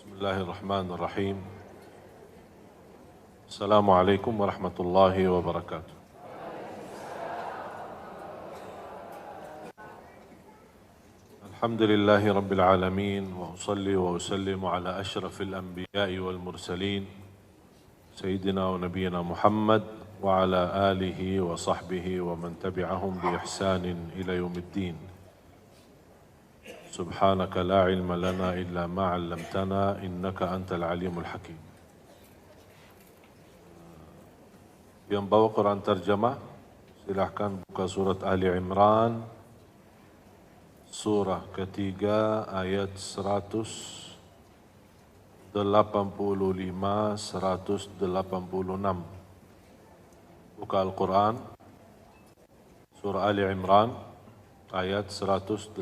بسم الله الرحمن الرحيم. السلام عليكم ورحمة الله وبركاته. الحمد لله رب العالمين، وأصلي وأسلم على أشرف الأنبياء والمرسلين سيدنا ونبينا محمد وعلى آله وصحبه ومن تبعهم بإحسان إلى يوم الدين. سبحانك لا علم لنا إلا ما علمتنا إنك أنت العليم الحكيم. Yang bawa Quran terjemah, silahkan buka surat Ali Imran, surah ketiga ayat 185-186. Buka Al-Quran, surah Ali Imran, ayat 185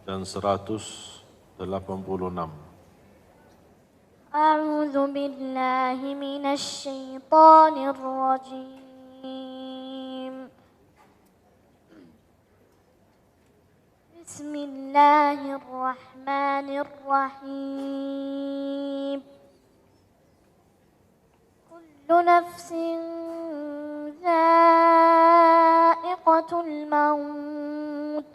dan 186. أعوذ بالله من الشيطان الرجيم. بسم الله الرحمن الرحيم. كل نفس ذائقة الموت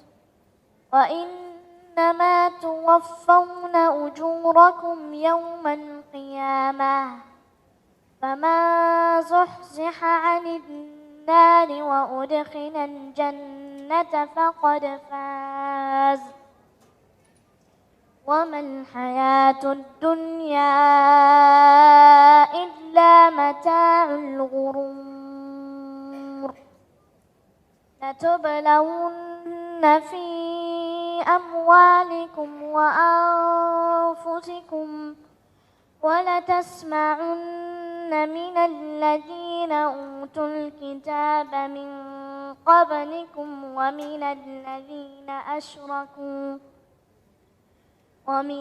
وإنما توفون أجوركم يوم القيامة فمن زحزح عن النار وأدخل الجنة فقد فاز وما الحياة الدنيا إلا متاع الغرور. لتبلون في أموالكم وأنفسكم ولتسمعن من الذين أوتوا الكتاب من قبلكم ومن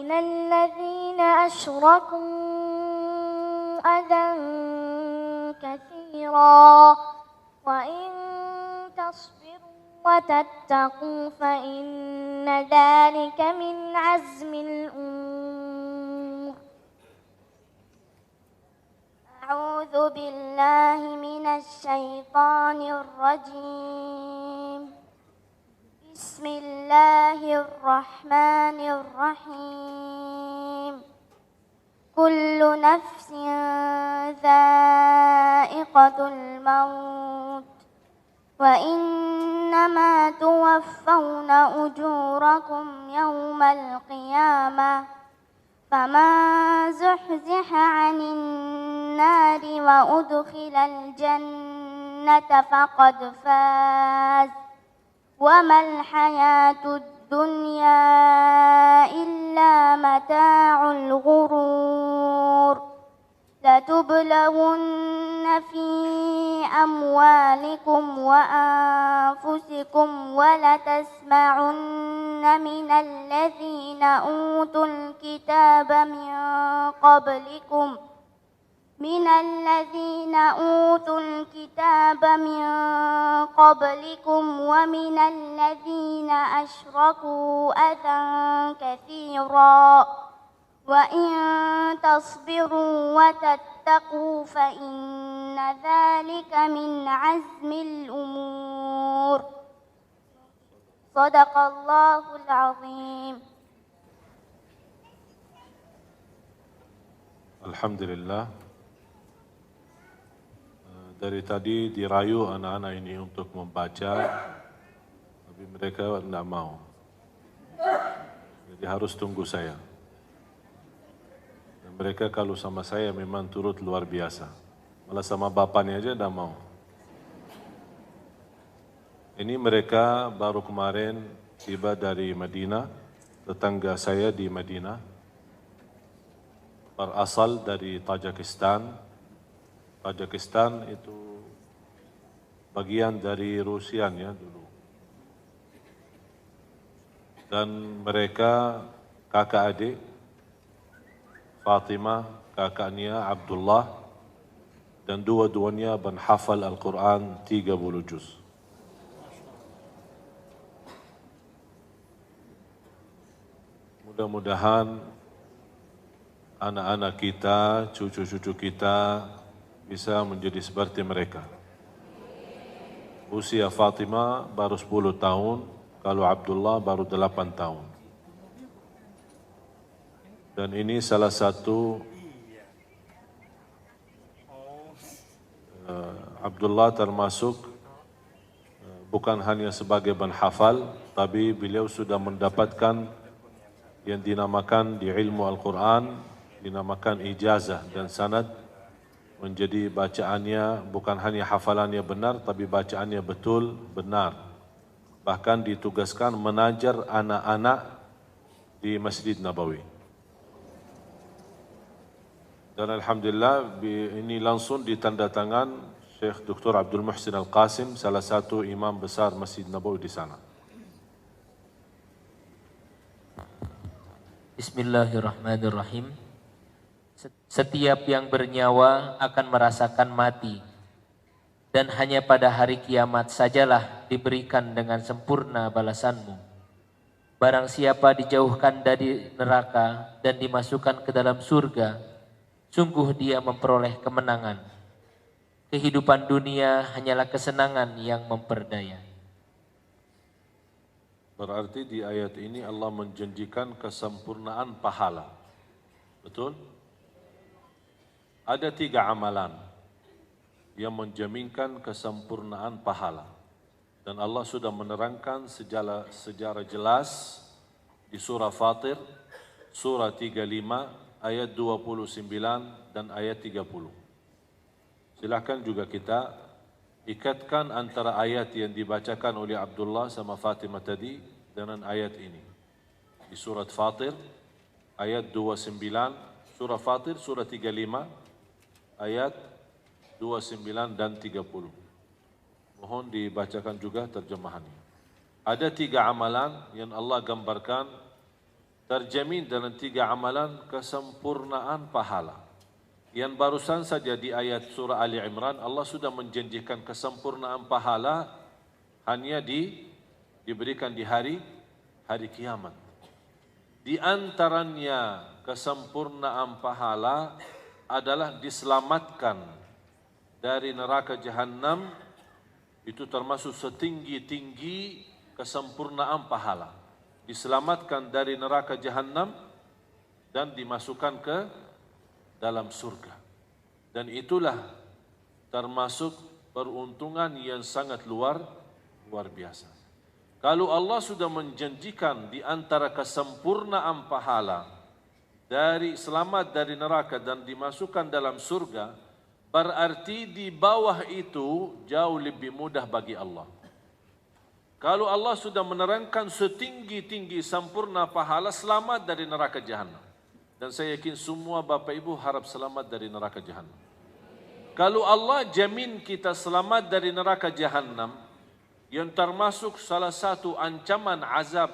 الذين أشركوا أذى كثيرا وإن تصبروا وتتقوا فإن ذلك من عزم الأمور. أعوذ بالله من الشيطان الرجيم. بسم الله الرحمن الرحيم. كل نفس ذائقة الموت وإنما توفون أجوركم يوم القيامة فمن زحزح عن النار وأدخل الجنة فقد فاز وما الحياة الدنيا إلا متاع الغرور. لتبلون في أموالكم وأنفسكم ولتسمعن من الذين أوتوا الكتاب من قبلكم ومن الذين أشركوا أذى كثيرا وإن تصبروا وتتقوا فإن ذلك من عزم الأمور. صدق الله العظيم. Alhamdulillah. Dari tadi dirayu anak-anak ini untuk membaca, tapi mereka tidak mau. Jadi harus tunggu saya. Dan mereka kalau sama saya memang turut luar biasa. Malah sama bapaknya aja tidak mau. Ini mereka baru kemarin tiba dari Madinah, tetangga saya di Madinah, berasal dari Tajikistan. Tajikistan itu bagian dari Rusia ya dulu. Dan mereka kakak adik, Fatimah, kakaknya Abdullah, dan dua-duanya menghafal Al-Quran 30 juz. Mudah-mudahan anak-anak kita, cucu-cucu kita bisa menjadi seperti mereka. Usia Fatimah baru 10 tahun, kalau Abdullah baru 8 tahun. Dan ini salah satu Abdullah termasuk bukan hanya sebagai penhafal, tapi beliau sudah mendapatkan yang dinamakan di ilmu Al-Quran, dinamakan ijazah dan sanad, menjadi bacaannya bukan hanya hafalannya benar, tapi bacaannya betul benar. Bahkan ditugaskan mengajar anak-anak di Masjid Nabawi. Dan Alhamdulillah ini langsung ditandatangan Syekh Dr. Abdul Muhsin Al-Qasim, salah satu imam besar Masjid Nabawi di sana. Bismillahirrahmanirrahim. Setiap yang bernyawa akan merasakan mati, dan hanya pada hari kiamat sajalah diberikan dengan sempurna balasanmu. Barang siapa dijauhkan dari neraka dan dimasukkan ke dalam surga, sungguh dia memperoleh kemenangan. Kehidupan dunia hanyalah kesenangan yang memperdaya. Berarti di ayat ini Allah menjanjikan kesempurnaan pahala. Betul? Ada 3 amalan yang menjaminkan kesempurnaan pahala. Dan Allah sudah menerangkan secara jelas di surah Fatir, surah 35, ayat 29 dan ayat 30. Silakan juga kita ikatkan antara ayat yang dibacakan oleh Abdullah sama Fatimah tadi dengan ayat ini. Di surat Fatir, ayat 29, surah Fatir, surah 35, ayat 29 dan 30. Mohon dibacakan juga terjemahannya. Ada 3 amalan yang Allah gambarkan terjamin dalam 3 amalan kesempurnaan pahala. Yang barusan saja di ayat surah Ali Imran, Allah sudah menjanjikan kesempurnaan pahala hanya diberikan di hari kiamat. Di antaranya kesempurnaan pahala adalah diselamatkan dari neraka Jahannam, itu termasuk setinggi-tinggi kesempurnaan pahala. Diselamatkan dari neraka Jahannam dan dimasukkan ke dalam surga. Dan itulah termasuk peruntungan yang sangat luar biasa. Kalau Allah sudah menjanjikan di antara kesempurnaan pahala dari selamat dari neraka dan dimasukkan dalam surga, berarti di bawah itu jauh lebih mudah bagi Allah. Kalau Allah sudah menerangkan setinggi-tinggi sempurna pahala selamat dari neraka Jahannam, dan saya yakin semua Bapak Ibu harap selamat dari neraka Jahannam. Kalau Allah jamin kita selamat dari neraka Jahannam, yang termasuk salah satu ancaman azab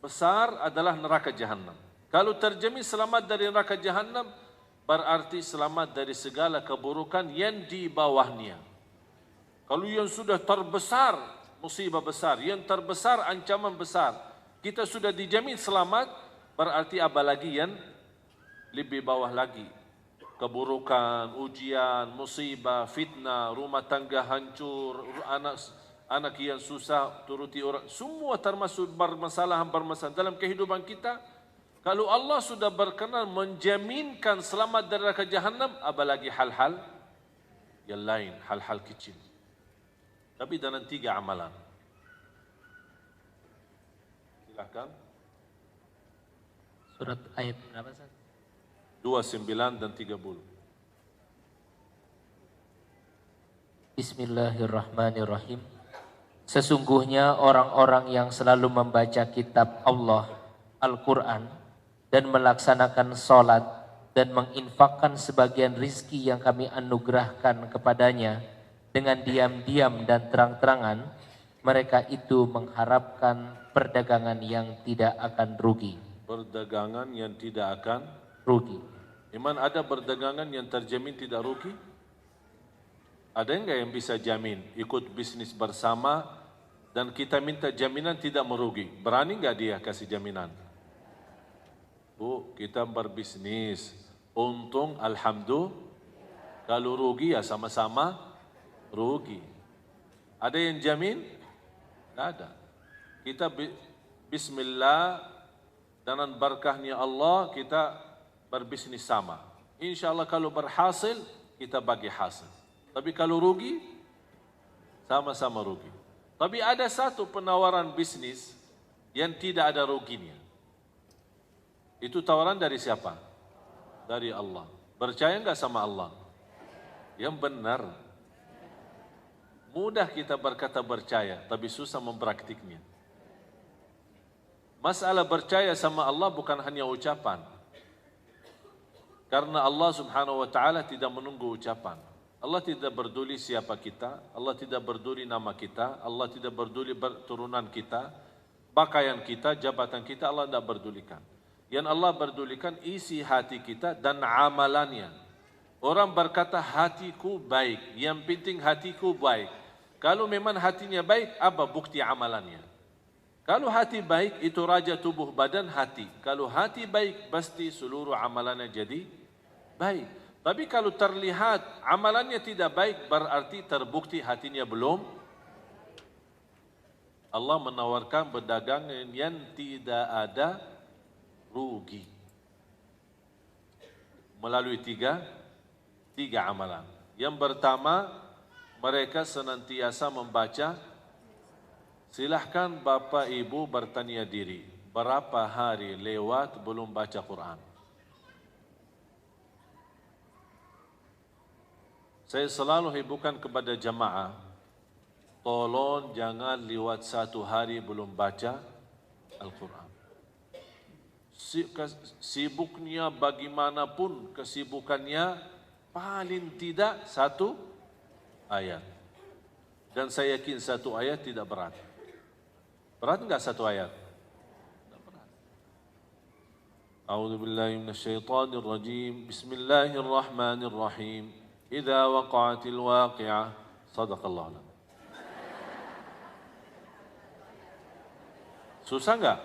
besar adalah neraka Jahannam. Kalau terjamin selamat dari neraka Jahannam, berarti selamat dari segala keburukan yang di bawahnya. Kalau yang sudah terbesar, musibah besar, yang terbesar, ancaman besar, kita sudah dijamin selamat, berarti apalagi yang lebih bawah lagi. Keburukan, ujian, musibah, fitnah, rumah tangga hancur, anak yang susah turuti orang, semua termasuk bermasalahan dalam kehidupan kita. Kalau Allah sudah berkenan menjaminkan selamat dari neraka Jahannam, apalagi hal-hal yang lain, hal-hal kecil. Tapi dalam 3 amalan. Silakan. Surat ayat berapa, Ustaz? 29 dan 30. Bismillahirrahmanirrahim. Sesungguhnya orang-orang yang selalu membaca kitab Allah, Al-Quran, dan melaksanakan sholat dan menginfakkan sebagian rizki yang kami anugerahkan kepadanya dengan diam-diam dan terang-terangan, mereka itu mengharapkan perdagangan yang tidak akan rugi. Perdagangan yang tidak akan Rugi. Iman ada perdagangan yang terjamin tidak rugi? Ada enggak yang bisa jamin ikut bisnis bersama dan kita minta jaminan tidak merugi? Berani enggak dia kasih jaminan? Bu, kita berbisnis. Untung alhamdulillah. Kalau rugi ya sama-sama rugi. Ada yang jamin? Tidak ada. Kita bismillah, dengan berkahnya Allah kita berbisnis sama. Insya Allah kalau berhasil, kita bagi hasil. Tapi kalau rugi, sama-sama rugi. Tapi ada satu penawaran bisnis yang tidak ada ruginya. Itu tawaran dari siapa? Dari Allah. Percaya enggak sama Allah? Yang benar. Mudah kita berkata percaya, tapi susah mempraktiknya. Masalah percaya sama Allah bukan hanya ucapan. Karena Allah subhanahu wa ta'ala tidak menunggu ucapan. Allah tidak peduli siapa kita, Allah tidak peduli nama kita, Allah tidak peduli turunan kita, pakaian kita, jabatan kita, Allah tidak pedulikan. Yang Allah pedulikan isi hati kita dan amalannya. Orang berkata hatiku baik, yang penting hatiku baik. Kalau memang hatinya baik, apa bukti amalannya? Kalau hati baik, itu raja tubuh badan hati. Kalau hati baik, pasti seluruh amalannya jadi baik. Tapi kalau terlihat amalannya tidak baik, berarti terbukti hatinya belum. Allah menawarkan perdagangan yang tidak ada rugi. Melalui tiga amalan. Yang pertama, mereka senantiasa membaca. Silahkan Bapak Ibu bertanya diri, berapa hari lewat belum baca Quran? Saya selalu hiburkan kepada jamaah, tolong jangan lewat 1 hari belum baca Al-Quran. Sibuknya bagaimanapun kesibukannya, paling tidak 1 ayat. Dan saya yakin 1 ayat tidak berat. Berat enggak 1 ayat? Tidak berat. A'udzu billahi minasyaitonir rajim. Bismillahirrahmanirrahim. Idza waqa'atil waqi'ah. Shadaqallahu alazim. Susah enggak?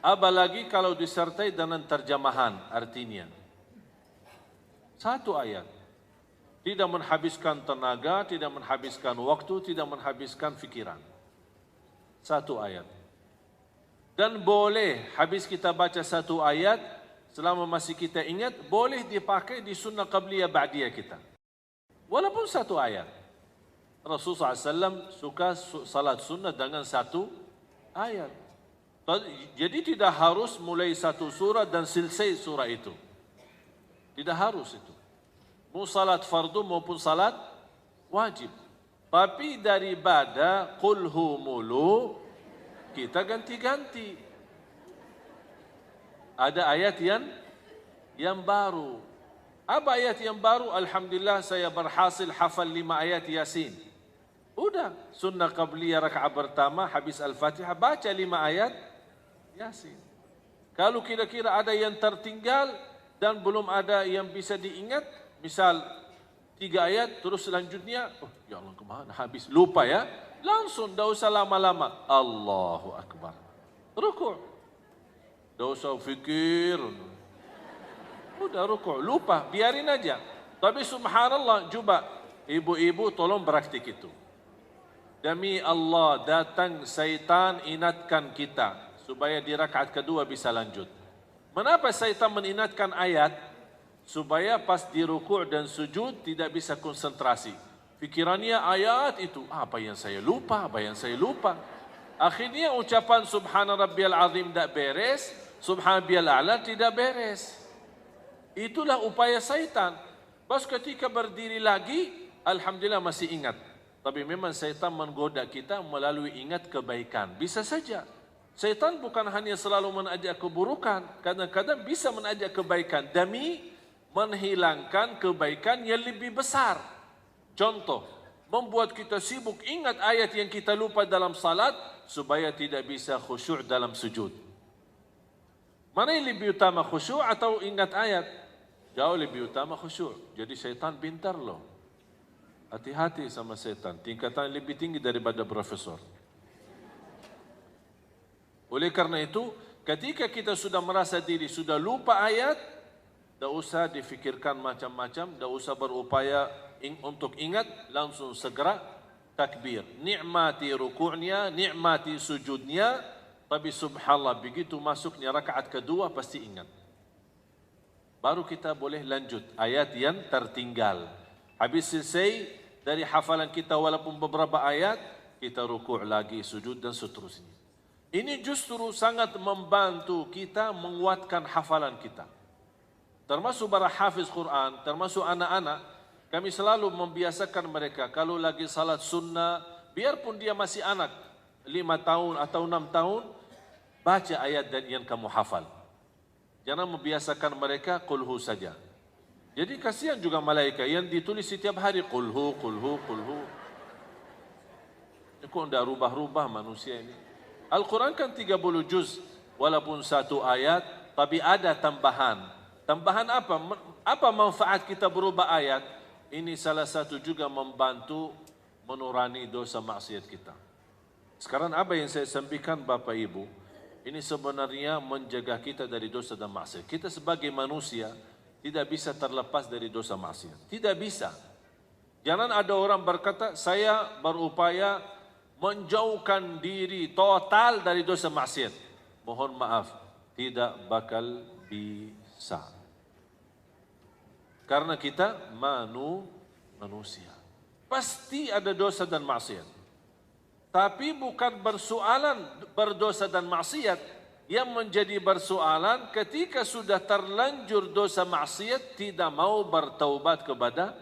Apalagi kalau disertai dengan terjemahan artinya. 1 ayat. Tidak menghabiskan tenaga, tidak menghabiskan waktu, tidak menghabiskan fikiran. 1 ayat. Dan boleh habis kita baca 1 ayat, selama masih kita ingat, boleh dipakai di sunnah qabliyah ba'diyah kita. Walaupun 1 ayat. Rasulullah SAW suka salat sunnah dengan 1 ayat. Jadi tidak harus mulai 1 surah dan selesai surah itu. Tidak harus itu. Mau salat fardu maupun salat wajib. Tapi daripada qulhu mulu, kita ganti-ganti. Ada ayat yang baru. Apa ayat yang baru? Alhamdulillah saya berhasil hafal 5 ayat Yasin. Udah, sunnah qabliyah rakaat pertama habis Al-Fatihah baca 5 ayat Yasin. Kalau kira-kira ada yang tertinggal dan belum ada yang bisa diingat, misal 3 ayat terus selanjutnya, oh ya Allah kemana habis, lupa ya, langsung dah usah lama-lama, Allahu Akbar, rukuk, dah usah fikir, udah rukuk, lupa, biarin aja. Tapi subhanallah, coba ibu-ibu tolong praktik itu. Demi Allah, datang syaitan ingatkan kita supaya di rakaat kedua bisa lanjut. Mengapa syaitan mengingatkan ayat? Supaya pas di rukuk dan sujud tidak bisa konsentrasi. Fikirannya ayat itu, apa yang saya lupa, apa yang saya lupa. Akhirnya ucapan subhana rabbiyal azim tidak beres, subhana rabbiyal a'la tidak beres. Itulah upaya syaitan. Pas ketika berdiri lagi, alhamdulillah masih ingat. Tapi memang syaitan menggoda kita melalui ingat kebaikan. Bisa saja. Syaitan bukan hanya selalu mengajak keburukan, kadang-kadang bisa mengajak kebaikan demi menghilangkan kebaikan yang lebih besar. Contoh, membuat kita sibuk ingat ayat yang kita lupa dalam salat supaya tidak bisa khusyuk dalam sujud. Mana yang lebih utama, khusyuk atau ingat ayat? Jauh lebih utama khusyuk. Jadi syaitan pintar loh. Hati-hati sama syaitan, tingkatan lebih tinggi daripada profesor. Oleh karena itu, ketika kita sudah merasa diri sudah lupa ayat, tidak usah difikirkan macam-macam, tidak usah berupaya untuk ingat, langsung segera takbir. Nikmati ruku'nya, nikmati sujudnya, tapi subhanallah begitu masuknya rakaat kedua pasti ingat. Baru kita boleh lanjut ayat yang tertinggal. Habis selesai dari hafalan kita walaupun beberapa ayat, kita ruku' lagi, sujud dan seterusnya. Ini justru sangat membantu kita menguatkan hafalan kita. Termasuk para hafiz Quran, termasuk anak-anak, kami selalu membiasakan mereka kalau lagi salat sunnah, biarpun dia masih anak 5 tahun atau 6 tahun, baca ayat dan yang kamu hafal. Jangan membiasakan mereka qulhu saja. Jadi kasihan juga malaikat yang ditulis setiap hari qulhu, qulhu, qulhu. Kok tidak rubah-rubah manusia ini? Al-Quran kan 30 juz, walaupun satu ayat, tapi ada tambahan. Tambahan apa? Apa manfaat kita berubah ayat? Ini salah satu juga membantu menurani dosa maksiat kita. Sekarang apa yang saya sampaikan Bapak Ibu, ini sebenarnya menjaga kita dari dosa dan maksiat. Kita sebagai manusia tidak bisa terlepas dari dosa maksiat. Tidak bisa. Jangan ada orang berkata, saya berupaya menjauhkan diri total dari dosa maksiat. Mohon maaf, tidak bakal bisa. Karena kita manusia. Pasti ada dosa dan maksiat. Tapi bukan bersoalan berdosa dan maksiat. Yang menjadi bersoalan ketika sudah terlanjur dosa maksiat, tidak mau bertaubat kepada,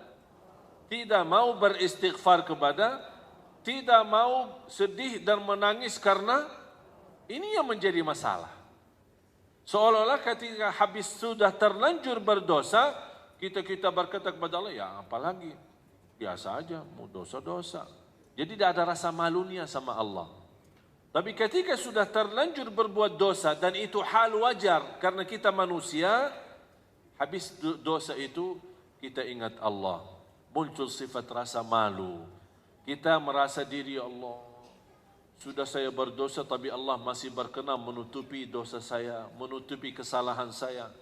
tidak mau beristighfar kepada, tidak mau sedih dan menangis karena ini yang menjadi masalah. Seolah-olah ketika habis sudah terlanjur berdosa, kita berkata kepada Allah, ya apalagi, biasa aja, mau dosa-dosa. Jadi tidak ada rasa malunya sama Allah. Tapi ketika sudah terlanjur berbuat dosa, dan itu hal wajar, karena kita manusia, habis dosa itu, kita ingat Allah. Muncul sifat rasa malu. Kita merasa diri Allah, sudah saya berdosa, tapi Allah masih berkenan menutupi dosa saya, menutupi kesalahan saya.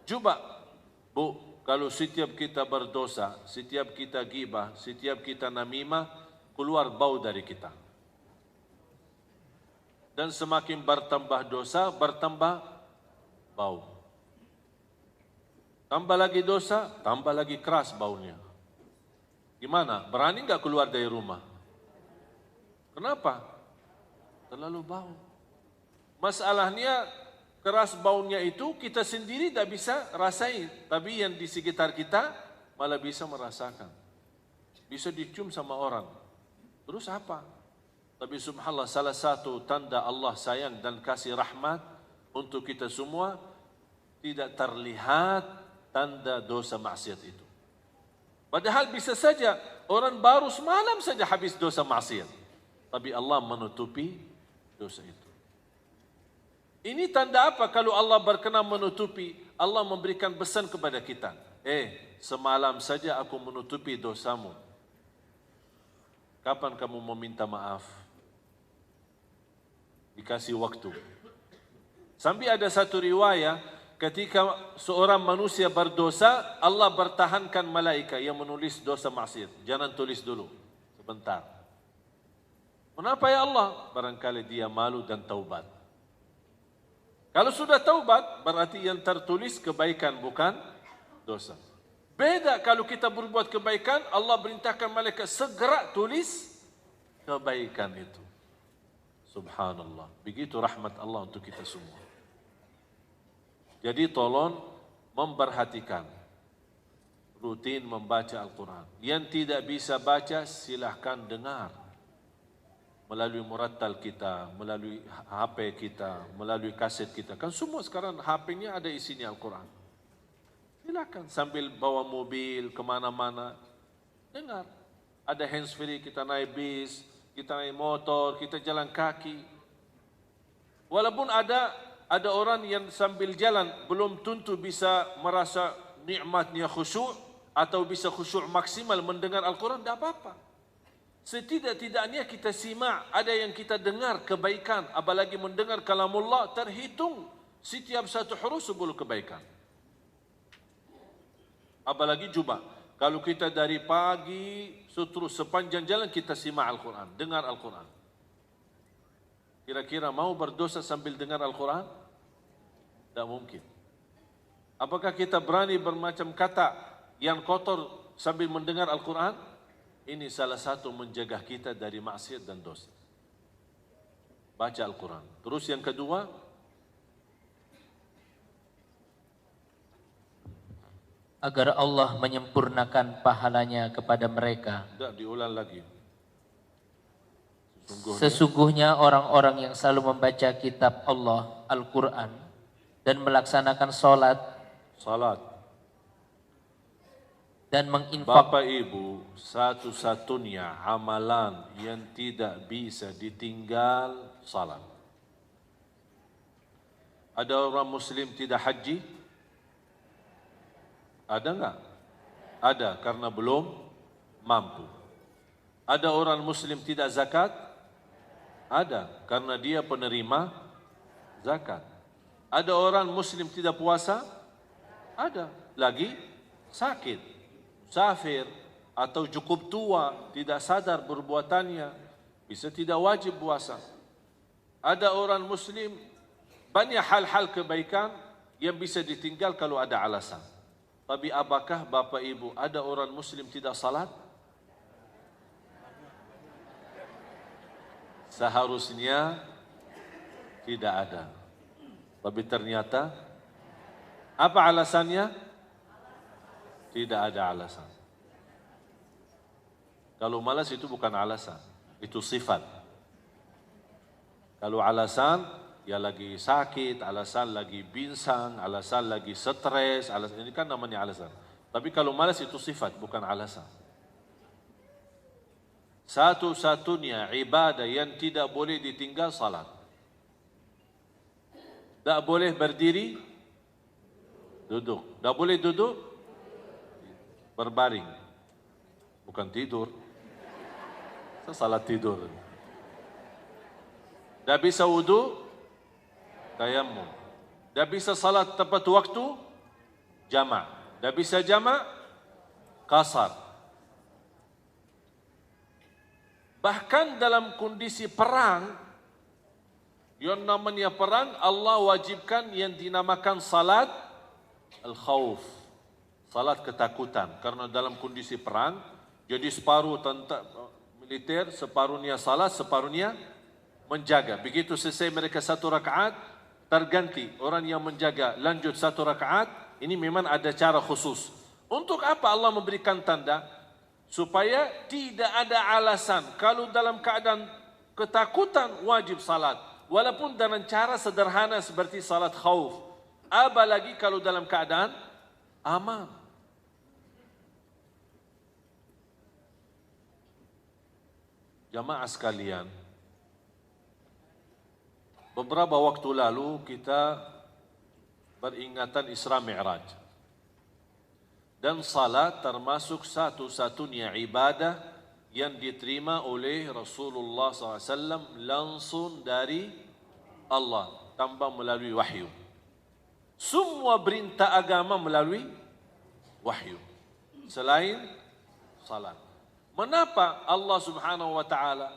Coba, Bu, kalau setiap kita berdosa, setiap kita gibah, setiap kita namimah, keluar bau dari kita. Dan semakin bertambah dosa, bertambah bau. Tambah lagi dosa, tambah lagi keras baunya. Gimana? Berani enggak keluar dari rumah? Kenapa? Terlalu bau. Masalahnya, keras baunya itu kita sendiri tidak bisa rasain, tapi yang di sekitar kita malah bisa merasakan. Bisa dicium sama orang. Terus apa? Tapi subhanallah, salah satu tanda Allah sayang dan kasih rahmat untuk kita semua, tidak terlihat tanda dosa maksiat itu. Padahal bisa saja orang baru semalam saja habis dosa maksiat, tapi Allah menutupi dosa itu. Ini tanda apa? Kalau Allah berkenan menutupi, Allah memberikan pesan kepada kita. Semalam saja aku menutupi dosamu. Kapan kamu meminta maaf? Dikasih waktu. Sampai ada satu riwayat, ketika seorang manusia berdosa, Allah bertahankan malaikat yang menulis dosa maksiat. Jangan tulis dulu, sebentar. Kenapa ya Allah? Barangkali dia malu dan taubat. Kalau sudah taubat, berarti yang tertulis kebaikan, bukan dosa. Beda kalau kita berbuat kebaikan, Allah perintahkan malaikat segera tulis kebaikan itu. Subhanallah. Begitu rahmat Allah untuk kita semua. Jadi tolong memperhatikan. Rutin membaca Al-Quran. Yang tidak bisa baca, silahkan dengar. Melalui murattal kita, melalui HP kita, melalui kaset kita. Kan semua sekarang HP-nya ada isinya Al-Quran. Silakan sambil bawa mobil kemana-mana, dengar. Ada handsfree, kita naik bis, kita naik motor, kita jalan kaki. Walaupun ada orang yang sambil jalan belum tentu bisa merasa nikmatnya khusyuk atau bisa khusyuk maksimal mendengar Al-Quran, tidak apa-apa. Setidak-tidaknya kita simak, ada yang kita dengar kebaikan, apalagi mendengar kalamullah, terhitung setiap satu huruf 10 kebaikan. Apalagi Jumat. Kalau kita dari pagi terus sepanjang jalan kita simak Al-Quran, dengar Al-Quran. Kira-kira mau berdosa sambil dengar Al-Quran? Tidak mungkin. Apakah kita berani bermacam kata yang kotor sambil mendengar Al-Quran? Ini salah satu menjaga kita dari maksiat dan dosa. Baca Al-Quran. Terus yang kedua, agar Allah menyempurnakan pahalanya kepada mereka. tidak diulang lagi. Sesungguhnya orang-orang yang selalu membaca kitab Allah, Al-Quran, dan melaksanakan salat dan menginfak. Bapak Ibu, satu-satunya amalan yang tidak bisa ditinggal salat. Ada orang Muslim tidak haji? Ada enggak? Ada, karena belum mampu. Ada orang Muslim tidak zakat? Ada, karena dia penerima zakat. Ada orang Muslim tidak puasa? Ada, lagi sakit, musafir, atau cukup tua, tidak sadar perbuatannya, bisa tidak wajib puasa. Ada orang Muslim, banyak hal-hal kebaikan yang bisa ditinggal kalau ada alasan. Tapi apakah Bapak Ibu ada orang Muslim tidak salat? Seharusnya tidak ada. Tapi ternyata apa alasannya? Tidak ada alasan. Kalau malas itu bukan alasan, itu sifat. Kalau alasan, ya lagi sakit, alasan lagi pinsang, alasan lagi stres, alasan ini kan namanya alasan. Tapi kalau malas itu sifat, bukan alasan. Satu-satunya ibadah yang tidak boleh ditinggal salat. Tak boleh berdiri, duduk. Tak boleh duduk, berbaring. Bukan tidur. Salat tidur. Tak bisa wudu, tayammum. Tak bisa salat tepat waktu, jama'. Tak bisa jama', qasar. Bahkan dalam kondisi perang, yang namanya perang, Allah wajibkan yang dinamakan salat al-khawf, salat ketakutan. Karena dalam kondisi perang, jadi separuh tentara militer, separuhnya salat, separuhnya menjaga. Begitu selesai mereka satu rakaat, terganti orang yang menjaga lanjut satu rakaat. Ini memang ada cara khusus. Untuk apa Allah memberikan tanda? Supaya tidak ada alasan. Kalau dalam keadaan ketakutan wajib salat. Walaupun dengan cara sederhana seperti salat khauf. Apalagi kalau dalam keadaan aman. Jamaah sekalian, beberapa waktu lalu kita beringatan Isra Mi'raj. Dan salat termasuk satu-satunya ibadah yang diterima oleh Rasulullah SAW langsung dari Allah tanpa melalui wahyu. Semua perintah agama melalui wahyu. Selain salat. Mengapa Allah Subhanahu wa taala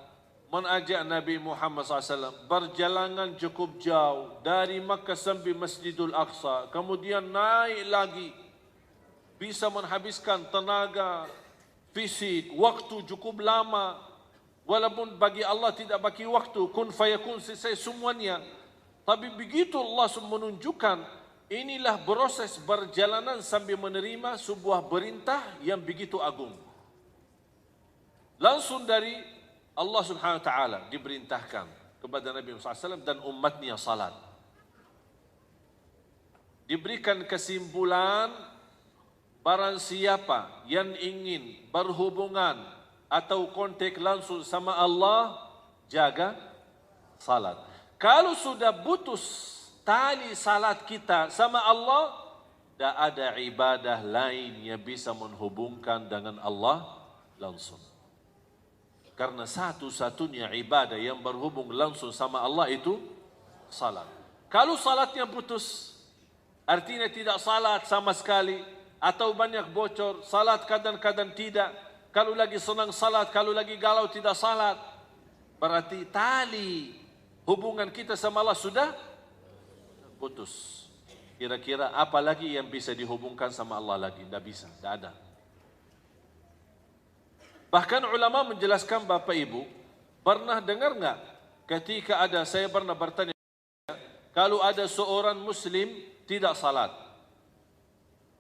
mengajak Nabi Muhammad SAW berjalan cukup jauh dari Makkah sampai Masjidul Aqsa, kemudian naik lagi, bisa menghabiskan tenaga, fisik, waktu cukup lama. Walaupun bagi Allah tidak bagi waktu, kun fayakun selesai semuanya. Tapi begitu Allah menunjukkan, inilah proses perjalanan sambil menerima sebuah perintah yang begitu agung. Langsung dari Allah Subhanahu wa taala diperintahkan kepada Nabi Muhammad SAW dan umatnya salat. Diberikan kesimpulan, barang siapa yang ingin berhubungan atau kontak langsung sama Allah, jaga salat. Kalau sudah putus tali salat kita sama Allah, tak ada ibadah lain yang bisa menghubungkan dengan Allah langsung. Karena satu-satunya ibadah yang berhubung langsung sama Allah itu salat. Kalau salatnya putus, artinya tidak salat sama sekali, atau banyak bocor, salat kadang-kadang tidak, kalau lagi senang salat, kalau lagi galau tidak salat, berarti tali hubungan kita sama Allah sudah putus. Kira-kira apa lagi yang bisa dihubungkan sama Allah lagi? Tidak bisa, tidak ada. Bahkan ulama menjelaskan, Bapak Ibu, pernah dengar enggak ketika saya pernah bertanya, kalau ada seorang muslim tidak salat,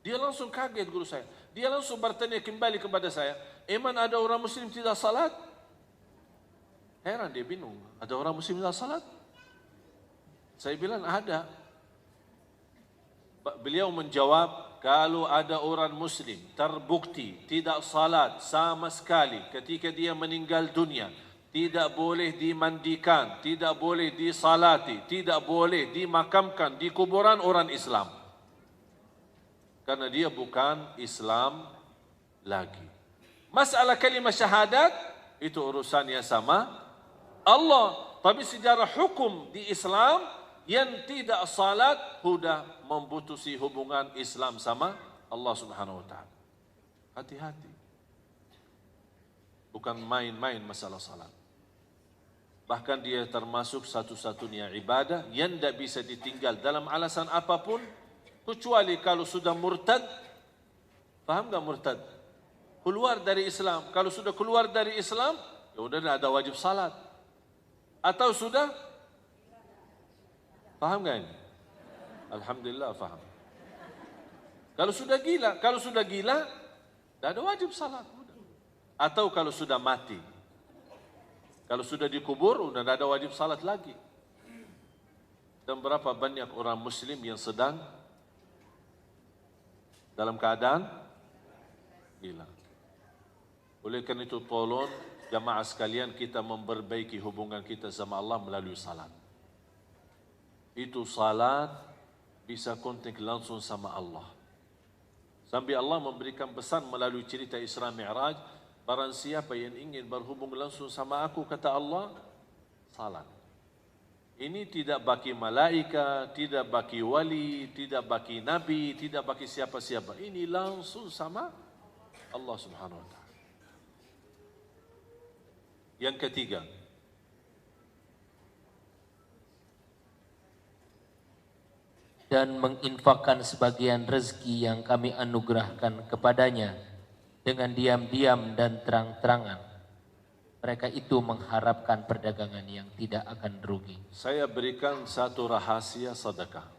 dia langsung kaget guru saya. Dia langsung bertanya kembali kepada saya, "Emang ada orang muslim tidak salat?" Heran, dia bingung, ada orang muslim tidak salat? Saya bilang ada. Beliau menjawab, kalau ada orang muslim terbukti tidak salat sama sekali ketika dia meninggal dunia, tidak boleh dimandikan, tidak boleh disalati, tidak boleh dimakamkan di kuburan orang Islam. Karena dia bukan Islam lagi. Masalah kalimat syahadat itu urusannya sama Allah. Tapi secara hukum di Islam, yang tidak salat sudah memputusi hubungan Islam sama Allah Subhanahu wa taala. Hati-hati. Bukan main-main masalah salat. Bahkan dia termasuk satu-satunya ibadah yang tidak bisa ditinggal dalam alasan apapun, kecuali kalau sudah murtad. Faham enggak murtad? Keluar dari Islam. Kalau sudah keluar dari Islam, ya sudah tidak ada wajib salat. Atau sudah, faham enggak ini? Alhamdulillah faham. Kalau sudah gila, tidak ada wajib salat. Atau kalau sudah mati, kalau sudah dikubur, sudah tidak ada wajib salat lagi. Dan berapa banyak orang muslim yang sedang dalam keadaan gila. Oleh karena itu tolong jamaah sekalian, kita memperbaiki hubungan kita sama Allah melalui salat. Itu salat bisa kontak langsung sama Allah. Sampai Allah memberikan pesan melalui cerita Isra Mi'raj, barang siapa yang ingin berhubung langsung sama aku, kata Allah, salat. Ini tidak bagi malaikat, tidak bagi wali, tidak bagi nabi, tidak bagi siapa-siapa. Ini langsung sama Allah Subhanahu wa taala. Yang ketiga, dan menginfakkan sebagian rezeki yang kami anugerahkan kepadanya dengan diam-diam dan terang-terangan. Mereka itu mengharapkan perdagangan yang tidak akan rugi. Saya berikan satu rahasia sedekah.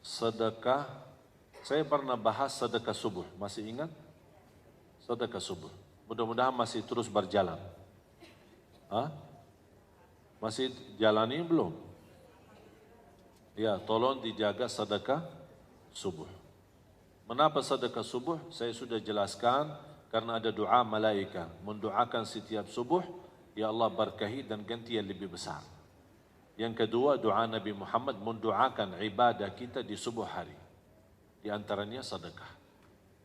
Sedekah, saya pernah bahas sedekah subuh, masih ingat? Sedekah subuh. Mudah-mudahan masih terus berjalan. Hah? Masih jalani belum? Ya, tolong dijaga sedekah subuh. Menapa sedekah subuh? Saya sudah jelaskan, karena ada doa malaikat mendoakan setiap subuh, ya Allah berkahi dan ganti yang lebih besar. Yang kedua, doa Nabi Muhammad mendoakan ibadah kita di subuh hari. Di antaranya sedekah.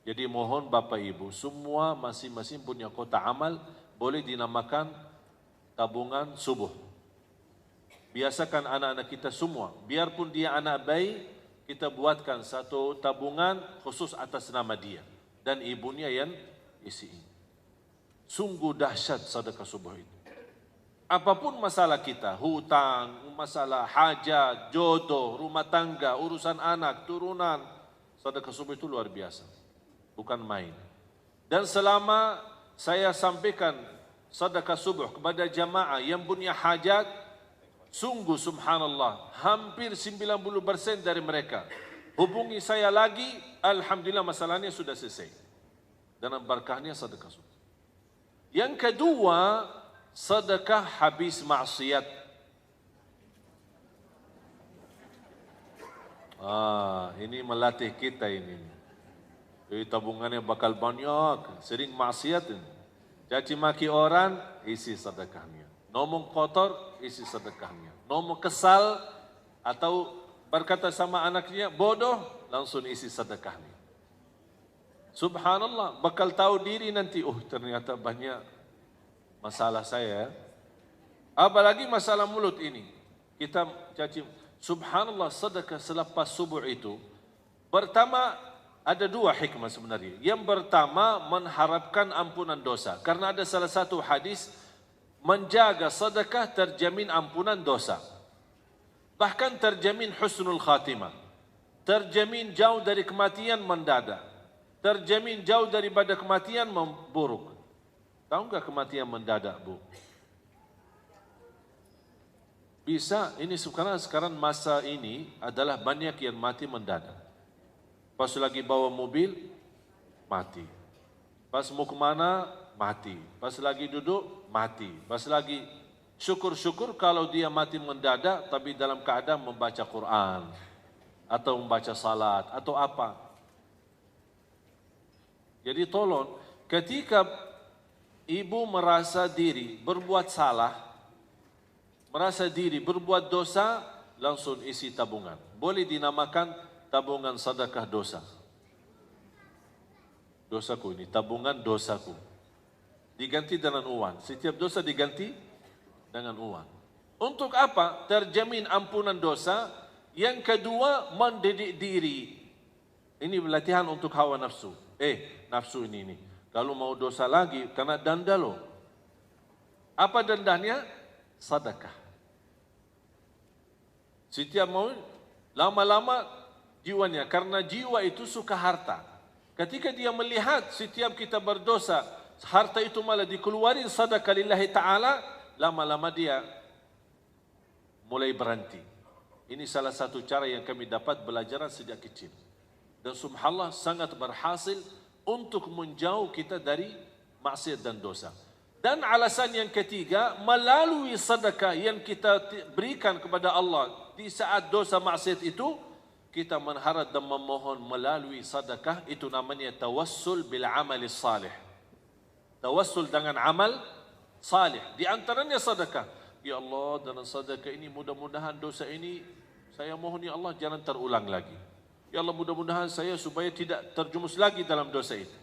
Jadi mohon Bapak Ibu, semua masing-masing punya kotak amal, boleh dinamakan tabungan subuh. Biasakan anak-anak kita semua, biarpun dia anak bayi, kita buatkan satu tabungan khusus atas nama dia dan ibunya yang isi. Sungguh dahsyat sedekah subuh itu. Apapun masalah kita, hutang, masalah hajat, jodoh, rumah tangga, urusan anak, turunan, sedekah subuh itu luar biasa, bukan main. Dan selama saya sampaikan sedekah subuh kepada jamaah yang punya hajat, sungguh subhanallah, hampir 90% dari mereka hubungi saya lagi, alhamdulillah masalahnya sudah selesai. Dan berkahnya sedekah subuh. Yang kedua, sedekah habis maksiat. Ini melatih kita ini. Jadi tabungannya bakal banyak, sering maksiat ini. Caci maki orang, isi sedekahnya. Ngomong kotor, isi sedekahnya. Ngomong kesal atau berkata sama anaknya bodoh, langsung isi sedekahnya. Subhanallah, bakal tahu diri nanti, oh ternyata banyak masalah saya. Apalagi masalah mulut ini. Kita caci, subhanallah, sedekah selepas subuh itu, pertama ada dua hikmah sebenarnya. Yang pertama mengharapkan ampunan dosa. Karena ada salah satu hadis, menjaga sedekah terjamin ampunan dosa. Bahkan terjamin husnul khatimah. Terjamin jauh dari kematian mendadak. Terjamin jauh daripada kematian memburuk. Tahu enggak kematian mendadak, Bu? Bisa, ini sekarang masa ini adalah banyak yang mati mendadak. Pas lagi bawa mobil, mati. Pas mau kemana, mati. Pas lagi duduk, mati. Pas lagi, syukur-syukur kalau dia mati mendadak, tapi dalam keadaan membaca Quran, atau membaca salat, atau apa. Jadi tolong, ketika ibu merasa diri berbuat salah, merasa diri berbuat dosa, langsung isi tabungan. Boleh dinamakan tabungan sedekah dosa. Dosaku ini, tabungan dosaku. Diganti dengan uang. Setiap dosa diganti dengan uang. Untuk apa? Terjamin ampunan dosa. Yang kedua, mendidik diri. Ini latihan untuk hawa nafsu. Nafsu ini. Kalau mau dosa lagi, kena denda loh. Apa dendanya? Sedekah. Setiap mau, lama-lama jiwanya, karena jiwa itu suka harta. Ketika dia melihat setiap kita berdosa, harta itu malah dikeluarin sedekah lillahi ta'ala, lama-lama dia mulai berhenti. Ini salah satu cara yang kami dapat belajar sejak kecil. Dan subhanallah sangat berhasil untuk menjauh kita dari maksiat dan dosa. Dan alasan yang ketiga, melalui sedekah yang kita berikan kepada Allah di saat dosa maksiat itu, kita mengharap dan memohon melalui sedekah, itu namanya tawassul bil amali salih. Tawassul dengan amal salih. Di antaranya sedekah. Ya Allah, dengan sedekah ini mudah-mudahan dosa ini, saya mohon ya Allah jangan terulang lagi. Ya Allah, mudah-mudahan saya supaya tidak terjumus lagi dalam dosa itu.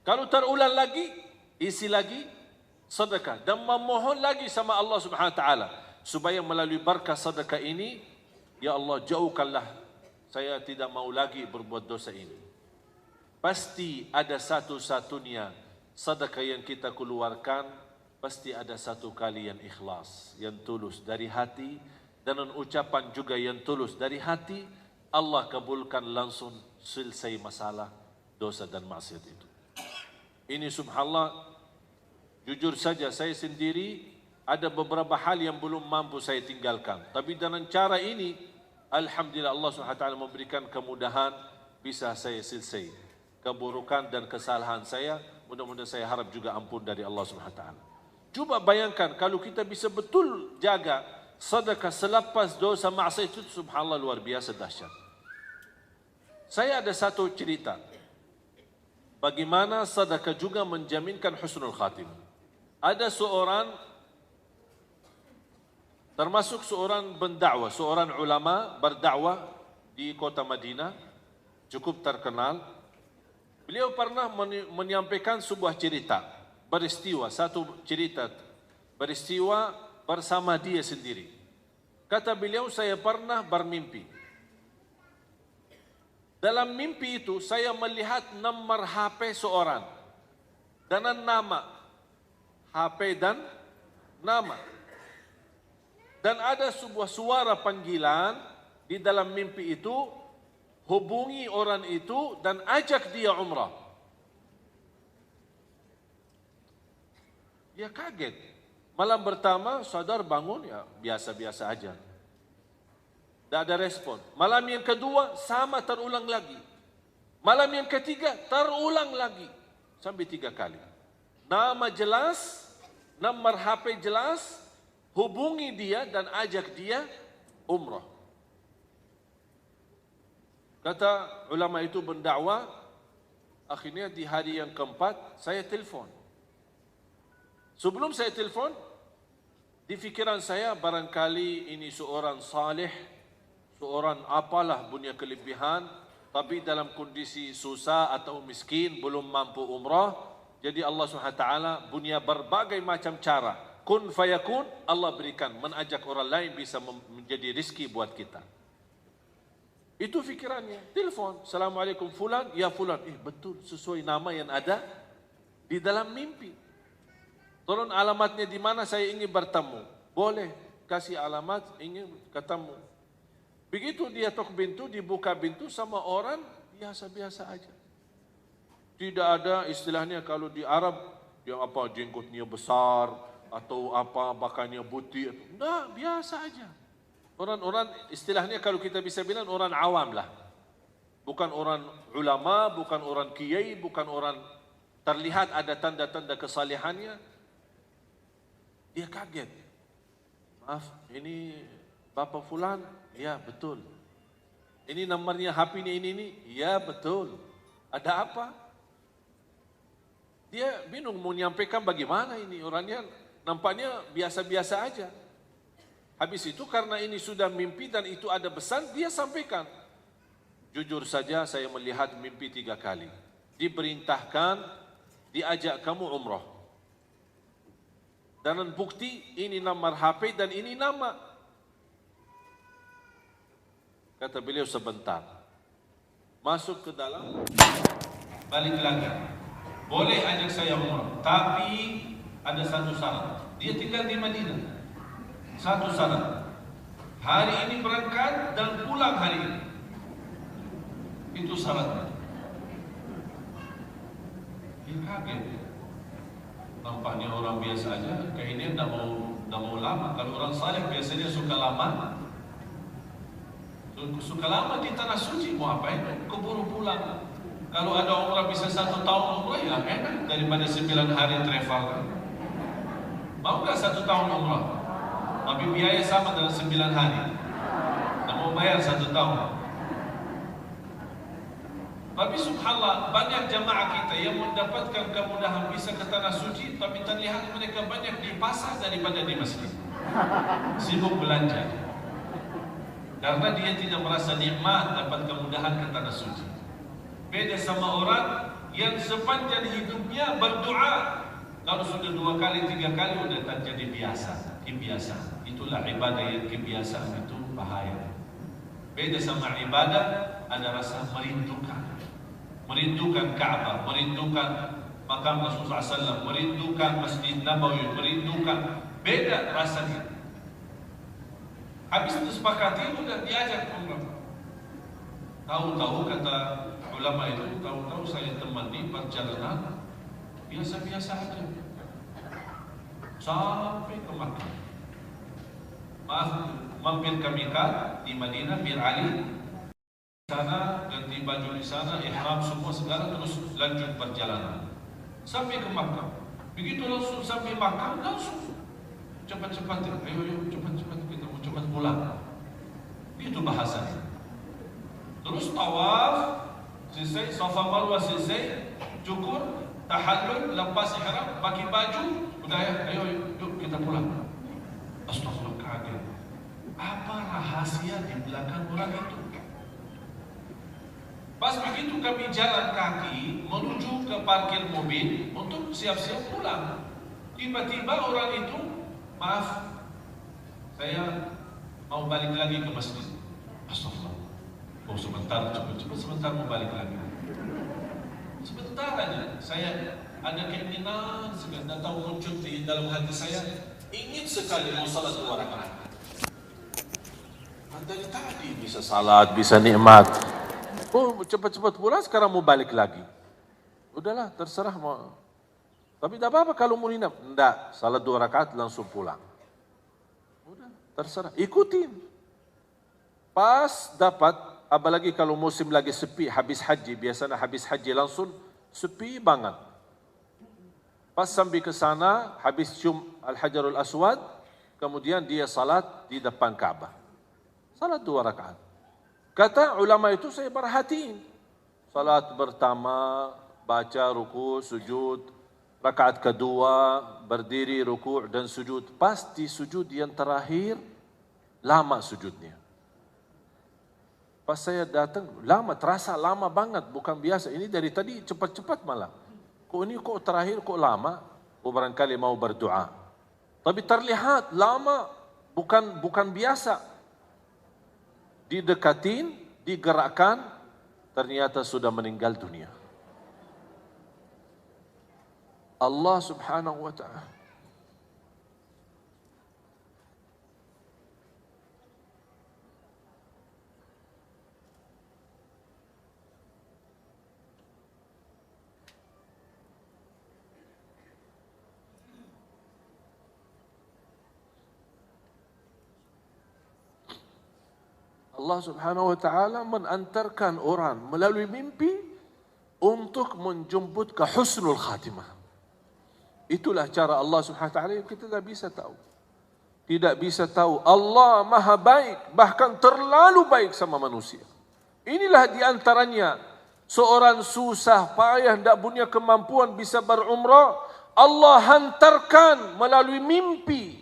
Kalau terulang lagi, isi lagi sedekah dan memohon lagi sama Allah Subhanahu wa taala supaya melalui berkah sedekah ini, ya Allah jauhkanlah saya tidak mau lagi berbuat dosa ini. Pasti ada satu-satunya sedekah yang kita keluarkan, pasti ada satu kali yang ikhlas, yang tulus dari hati, dan ucapan juga yang tulus dari hati. Allah kabulkan langsung, selesai masalah dosa dan maksiat itu. Ini subhanallah, jujur saja saya sendiri ada beberapa hal yang belum mampu saya tinggalkan. Tapi dengan cara ini, alhamdulillah Allah SWT memberikan kemudahan, bisa saya selesai keburukan dan kesalahan saya. Mudah-mudahan saya harap juga ampun dari Allah SWT. Coba bayangkan kalau kita bisa betul jaga sedekah selepas dosa maksiat itu, subhanallah luar biasa dahsyat. Saya ada satu cerita bagaimana sedekah juga menjaminkan husnul khatimah. Ada seorang, termasuk seorang pendakwah, seorang ulama berdakwah di kota Madinah, cukup terkenal. Beliau pernah menyampaikan sebuah cerita, peristiwa, satu cerita, peristiwa bersama dia sendiri. Kata beliau, saya pernah bermimpi. Dalam mimpi itu, saya melihat nomor HP seorang dengan nama. HP dan nama. Dan ada sebuah suara panggilan di dalam mimpi itu, hubungi orang itu dan ajak dia umrah. Dia kaget. Malam pertama sadar bangun, ya biasa-biasa aja. Tidak ada respon. Malam yang kedua sama, terulang lagi. Malam yang ketiga terulang lagi. Sampai 3 kali. Nama jelas, nomor HP jelas, hubungi dia dan ajak dia umrah. Kata ulama itu berdakwah, akhirnya di hari yang keempat saya telefon. Sebelum saya telefon, di fikiran saya barangkali ini seorang saleh, seorang apalah punya kelebihan, tapi dalam kondisi susah atau miskin, belum mampu umrah. Jadi Allah SWT punya berbagai macam cara. Kun fayakun, Allah berikan, mengajak orang lain bisa menjadi rizki buat kita. Itu fikirannya. Telepon, Assalamualaikum fulan, ya fulan. Betul, sesuai nama yang ada di dalam mimpi. Tolong alamatnya di mana, saya ingin bertemu. Boleh, kasih alamat, ingin ketemu. Begitu dia tok pintu, dibuka pintu sama orang biasa-biasa aja. Tidak ada istilahnya kalau di Arab yang apa jenggotnya besar atau apa bakannya putih. Nah, biasa aja. Orang-orang istilahnya kalau kita bisa bilang orang awam lah. Bukan orang ulama, bukan orang kiai, bukan orang terlihat ada tanda-tanda kesalehannya. Dia kaget. Maaf, ini Bapak Fulan? Ya, betul. Ini nomornya HP-nya ini? Ya, betul. Ada apa? Dia bingung mau menyampaikan bagaimana ini. Orangnya nampaknya biasa-biasa aja. Habis itu karena ini sudah mimpi dan itu ada pesan, dia sampaikan. Jujur saja saya melihat mimpi 3 kali. Diperintahkan, diajak kamu umrah. Dan bukti ini nomor HP dan ini nama. Kata beliau sebentar. Masuk ke dalam, balik lagi. Boleh ajak saya umrah, tapi ada satu syarat. Dia tinggal di Madinah. Satu syarat. Hari ini berangkat dan pulang hari ini. Itu syaratnya. Dia kaget. Nampaknya orang biasa aja. Kayaknya tidak mau lama. Kalau orang saleh biasanya suka lama. Suka lama di tanah suci. Mau apa itu? Keburu pulang. Kalau ada umrah bisa 1 tahun umrah, ya enak daripada 9 hari travel. Mau nggak 1 tahun umrah? Tapi biaya sama dengan 9 hari. Tak mau bayar 1 tahun. Tapi subhanallah, banyak jamaah kita yang mendapatkan kemudahan bisa ke tanah suci, tapi terlihat mereka banyak di pasar daripada di masjid. Sibuk belanja. Karena dia tidak merasa nikmat dapat kemudahan ke tanah suci. Beda sama orang yang sepanjang hidupnya berdoa. Kalau sudah 2 kali, 3 kali sudah terjadi biasa, kebiasaan. Itulah ibadah yang kebiasaan itu bahaya. Beda sama ibadah, ada rasa merindukan. Merindukan Ka'bah, merindukan makam Rasulullah SAW, merindukan Masjid Nabawi, merindukan. Beda rasanya. Habis disepakati, sudah diajak umrah. Tahu-tahu kata ulama itu, tahu-tahu saya temani perjalanan biasa-biasa aja sampai ke Makkah. Maaf, mampir ke Miqat di Madinah, Bir Ali di sana, ganti baju di sana, ihram semua segala, terus lanjut perjalanan sampai ke Makkah. Begitu langsung sampai Makkah, langsung cepat-cepat, ayo cepat-cepat, kita mau cepat pulang. Itu bahasanya. Terus tawaf selesai, Safa Marwah selesai, cukur, tahallul, lepas ihram, pakai baju, udah ya, ayo yuk kita pulang. Astagfirullah, kaget. Apa rahasia di belakang orang itu? Pas begitu kami jalan kaki menuju ke parkir mobil untuk siap-siap pulang. Tiba-tiba orang itu, maaf, saya mau balik lagi ke masjid. Astagfirullah. Oh sebentar, cepat sebentar mau balik lagi. Sebentar aja, saya ada keinginan segala tahu muncul di dalam hati saya, ingin sekali mau salat 2 rakaat. Dari tadi bisa salat, bisa nikmat. Oh cepat-cepat pulang, sekarang mau balik lagi. Udahlah, terserah mau. Tapi tidak apa-apa kalau mau nginap. Tidak, salat 2 rakaat langsung pulang. Udah, terserah, ikutin. Pas dapat, apalagi kalau musim lagi sepi, habis haji, biasanya habis haji langsung sepi banget. Pas sampai ke sana, habis cium Al-Hajarul Aswad, kemudian dia salat di depan Ka'bah. Salat 2 rakaat. Kata ulama itu saya perhatiin. Salat pertama, baca ruku, sujud. Rakaat kedua, berdiri, ruku' dan sujud. Pas di sujud yang terakhir, lama sujudnya. Pas saya datang, lama, terasa lama banget, bukan biasa. Ini dari tadi cepat-cepat malah. Kok ini kok terakhir kok lama? Oh barangkali mau berdoa. Tapi terlihat lama, bukan biasa. Didekatin, digerakkan, ternyata sudah meninggal dunia. Allah subhanahu wa ta'ala. Allah subhanahu wa ta'ala mengantarkan orang melalui mimpi untuk menjemput ke husnul khatimah. Itulah cara Allah subhanahu wa ta'ala yang kita tidak bisa tahu. Tidak bisa tahu. Allah maha baik, bahkan terlalu baik sama manusia. Inilah diantaranya seorang susah payah, tidak punya kemampuan bisa berumrah. Allah hantarkan melalui mimpi.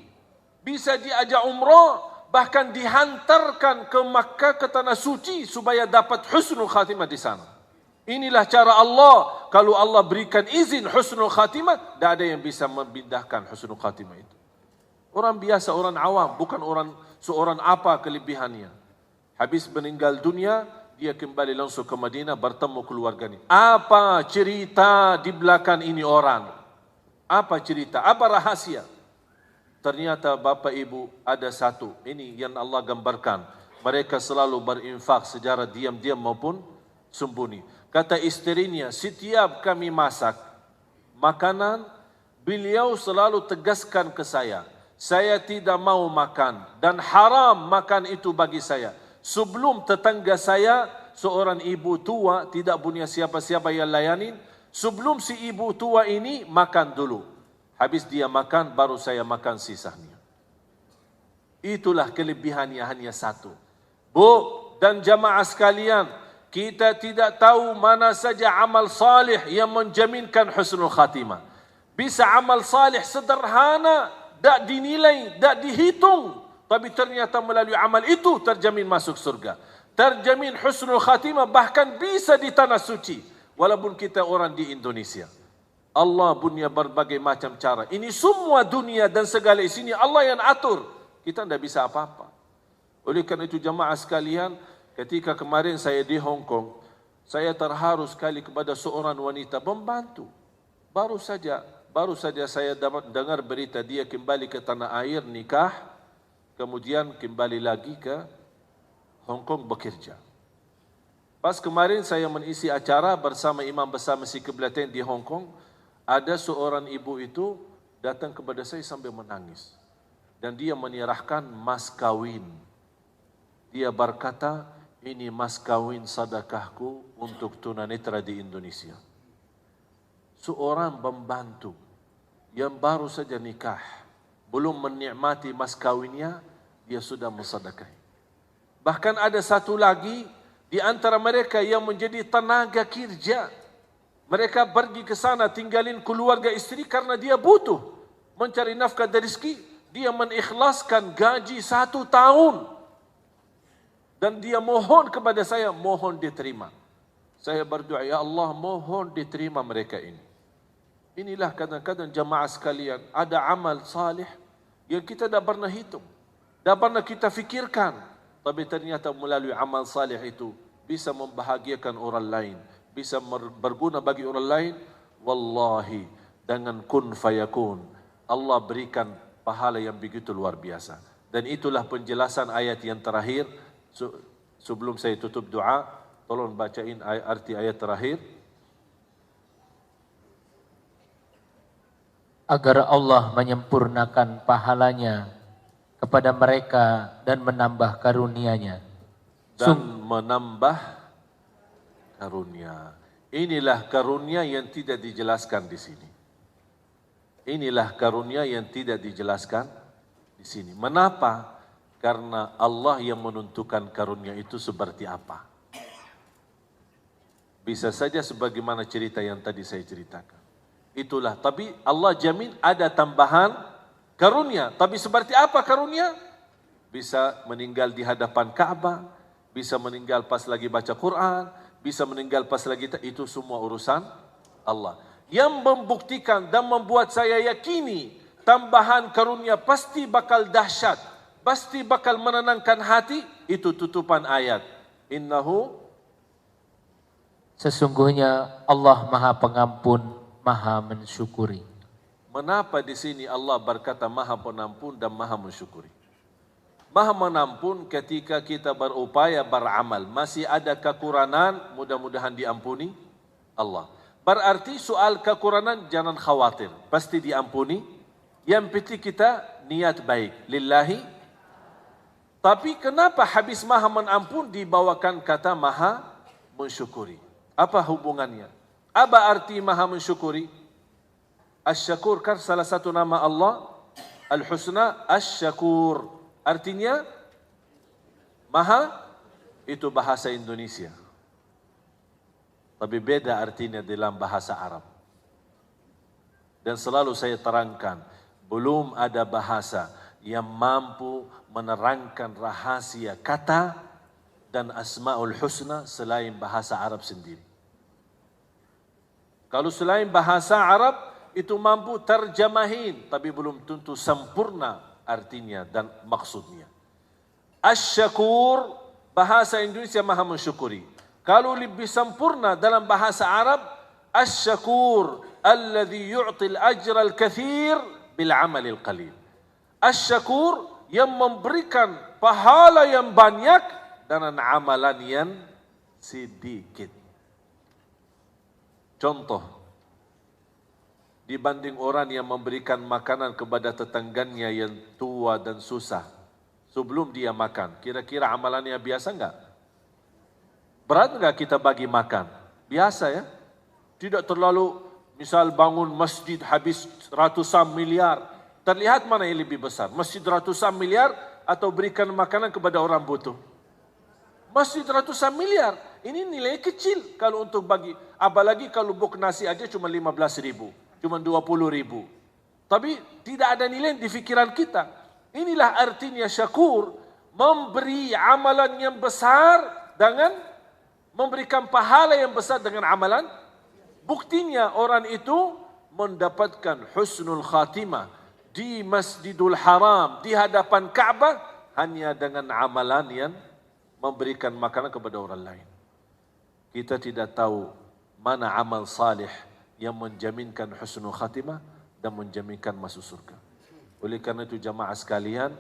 Bisa diajak umrah. Bahkan dihantarkan ke Makkah, ke tanah suci supaya dapat husnul khatimah di sana. Inilah cara Allah. Kalau Allah berikan izin husnul khatimah, tidak ada yang bisa memindahkan husnul khatimah itu. Orang biasa, orang awam, bukan seorang apa kelebihannya. Habis meninggal dunia, dia kembali langsung ke Madinah bertemu keluarganya. Apa cerita di belakang ini orang? Apa cerita? Apa rahasia? Ternyata Bapak Ibu ada satu. Ini yang Allah gambarkan. Mereka selalu berinfak secara diam-diam maupun sembunyi. Kata istrinya, setiap kami masak makanan, beliau selalu tegaskan ke saya tidak mau makan dan haram makan itu bagi saya. Sebelum tetangga saya, seorang ibu tua, tidak punya siapa-siapa yang layanin, sebelum si ibu tua ini makan dulu. Habis dia makan, baru saya makan sisanya. Itulah kelebihannya hanya satu. Bu dan jamaah sekalian, kita tidak tahu mana saja amal salih yang menjaminkan husnul khatimah. Bisa amal salih sederhana, tak dinilai, tak dihitung. Tapi ternyata melalui amal itu terjamin masuk surga. Terjamin husnul khatimah, bahkan bisa di tanah suci. Walaupun kita orang di Indonesia. Allah punya berbagai macam cara. Ini semua dunia dan segala isinya Allah yang atur. Kita tidak bisa apa-apa. Oleh karena itu jamaah sekalian, ketika kemarin saya di Hong Kong, saya terharu sekali kepada seorang wanita pembantu. Baru saja saya dapat dengar berita dia kembali ke tanah air nikah, kemudian kembali lagi ke Hong Kong bekerja. Pas kemarin saya mengisi acara bersama imam besar Masjid Qiblatain di Hong Kong, ada seorang ibu itu datang kepada saya sambil menangis. Dan dia menyerahkan mas kawin. Dia berkata, ini mas kawin sedekahku untuk tunanetra di Indonesia. Seorang pembantu yang baru saja nikah, belum menikmati mas kawinnya, dia sudah mensedekahi. Bahkan ada satu lagi di antara mereka yang menjadi tenaga kerja. Mereka pergi ke sana tinggalin keluarga istri karena dia butuh mencari nafkah dan rezeki. Dia mengikhlaskan gaji 1 tahun. Dan dia mohon kepada saya, mohon diterima. Saya berdoa, ya Allah mohon diterima mereka ini. Inilah kadang-kadang jamaah sekalian, ada amal salih yang kita tidak pernah hitung. Tidak pernah kita fikirkan. Tapi ternyata melalui amal salih itu bisa membahagiakan orang lain. Bisa berguna bagi orang lain. Wallahi, dengan kun fayakun, Allah berikan pahala yang begitu luar biasa. Dan itulah penjelasan ayat yang terakhir. Sebelum saya tutup doa, tolong bacain arti ayat terakhir. Agar Allah menyempurnakan pahalanya kepada mereka dan menambah karunia-Nya. Dan menambah karunia. Inilah karunia yang tidak dijelaskan di sini. Inilah karunia yang tidak dijelaskan di sini. Mengapa? Karena Allah yang menentukan karunia itu seperti apa. Bisa saja sebagaimana cerita yang tadi saya ceritakan. Itulah. Tapi Allah jamin ada tambahan karunia. Tapi seperti apa karunia? Bisa meninggal di hadapan Ka'bah. bisa meninggal pas lagi baca Quran, bisa meninggal pas lagi, itu semua urusan Allah. Yang membuktikan dan membuat saya yakini tambahan karunia pasti bakal dahsyat, pasti bakal menenangkan hati, itu tutupan ayat. Innahu, sesungguhnya Allah Maha Pengampun, Maha Mensyukuri. Mengapa di sini Allah berkata Maha Pengampun dan Maha Mensyukuri? Maha Mengampun ketika kita berupaya beramal, masih ada kekurangan, mudah-mudahan diampuni Allah. Berarti soal kekurangan jangan khawatir, pasti diampuni. Yang penting kita niat baik, lillahi. Tapi kenapa habis Maha Mengampun dibawakan kata Maha Mensyukuri? Apa hubungannya? Apa arti Maha Mensyukuri? Asy-Syakur kan salah satu nama Allah, Al-Husna Asy-Syakur. Artinya Maha, itu bahasa Indonesia. Tapi beda artinya dalam bahasa Arab. Dan selalu saya terangkan, belum ada bahasa yang mampu menerangkan rahasia kata dan Asmaul Husna selain bahasa Arab sendiri. Kalau selain bahasa Arab, itu mampu terjemahin, tapi belum tentu sempurna artinya dan maksudnya. Asy-Syakur, bahasa Indonesia Maha Mensyukuri. Kalau lebih sempurna dalam bahasa Arab, Asy-Syakur alladhi yu'til ajra al-kathir bil amalil qalil. Asy-Syakur yang memberikan pahala yang banyak dengan amalan yang sedikit. Contoh, dibanding orang yang memberikan makanan kepada tetangganya yang tua dan susah sebelum dia makan, kira-kira amalannya biasa enggak? Berat enggak kita bagi makan? Biasa ya? Tidak terlalu, misal bangun masjid habis ratusan miliar, terlihat mana yang lebih besar? Masjid ratusan miliar atau berikan makanan kepada orang butuh? Masjid ratusan miliar, ini nilai kecil kalau untuk bagi, apalagi kalau buk nasi aja cuma 15.000. Cuma 20.000. Tapi tidak ada nilai di fikiran kita. Inilah artinya syakur, memberi amalan yang besar dengan memberikan pahala yang besar dengan amalan. Buktinya orang itu mendapatkan husnul khatimah di Masjidul Haram, di hadapan Ka'bah, hanya dengan amalan yang memberikan makanan kepada orang lain. Kita tidak tahu mana amal salih yang menjaminkan husnul khatimah dan menjaminkan masuk surga. Oleh karena itu jamaah sekalian,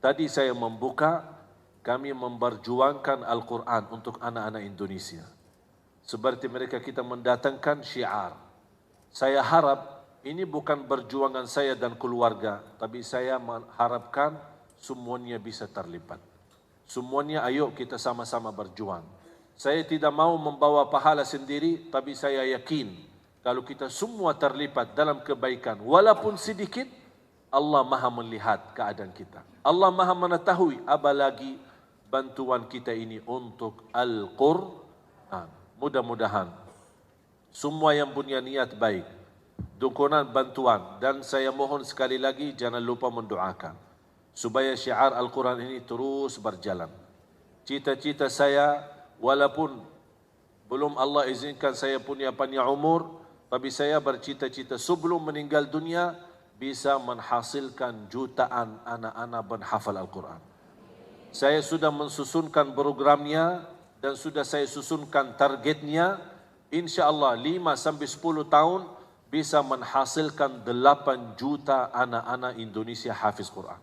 tadi saya membuka, kami memperjuangkan Al-Quran untuk anak-anak Indonesia. Seperti mereka kita mendatangkan syiar. Saya harap ini bukan perjuangan saya dan keluarga, tapi saya mengharapkan semuanya bisa terlibat. Semuanya ayo kita sama-sama berjuang. Saya tidak mau membawa pahala sendiri, tapi saya yakin kalau kita semua terlibat dalam kebaikan, walaupun sedikit, Allah Maha melihat keadaan kita. Allah Maha mengetahui, apalagi bantuan kita ini untuk Al-Quran. Mudah-mudahan semua yang punya niat baik, dukungan bantuan, dan saya mohon sekali lagi jangan lupa mendoakan supaya syiar Al-Quran ini terus berjalan. Cita-cita saya, walaupun belum Allah izinkan saya punya panjang umur, tapi saya bercita-cita sebelum meninggal dunia bisa menghasilkan jutaan anak-anak penghafal Al-Quran. Saya sudah mensusunkan programnya dan sudah saya susunkan targetnya. InsyaAllah 5-10 tahun bisa menghasilkan 8 juta anak-anak Indonesia hafiz Quran.